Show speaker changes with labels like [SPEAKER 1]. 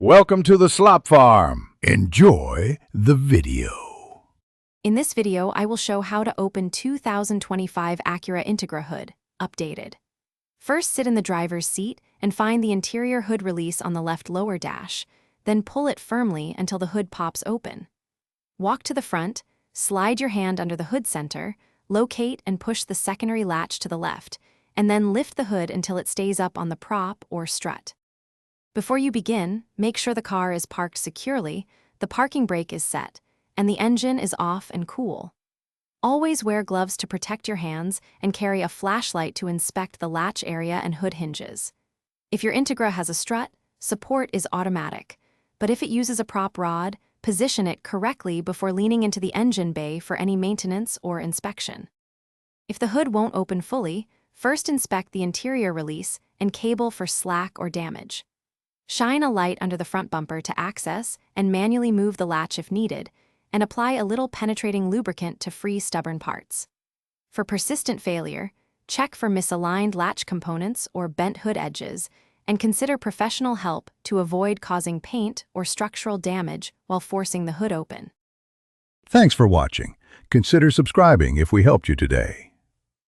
[SPEAKER 1] Welcome to the Slop Farm. Enjoy the video.
[SPEAKER 2] In this video, I will show how to open 2025 Acura Integra hood, updated. First, sit in the driver's seat and find the interior hood release on the left lower dash, then pull it firmly until the hood pops open. Walk to the front, slide your hand under the hood center, locate and push the secondary latch to the left, and then lift the hood until it stays up on the prop or strut. Before you begin, make sure the car is parked securely, the parking brake is set, and the engine is off and cool. Always wear gloves to protect your hands and carry a flashlight to inspect the latch area and hood hinges. If your Integra has a strut, support is automatic, but if it uses a prop rod, position it correctly before leaning into the engine bay for any maintenance or inspection. If the hood won't open fully, first inspect the interior release and cable for slack or damage. Shine a light under the front bumper to access and manually move the latch if needed, and apply a little penetrating lubricant to free stubborn parts. For persistent failure, check for misaligned latch components or bent hood edges, and consider professional help to avoid causing paint or structural damage while forcing the hood open.
[SPEAKER 1] Thanks for watching. Consider subscribing if we helped you today.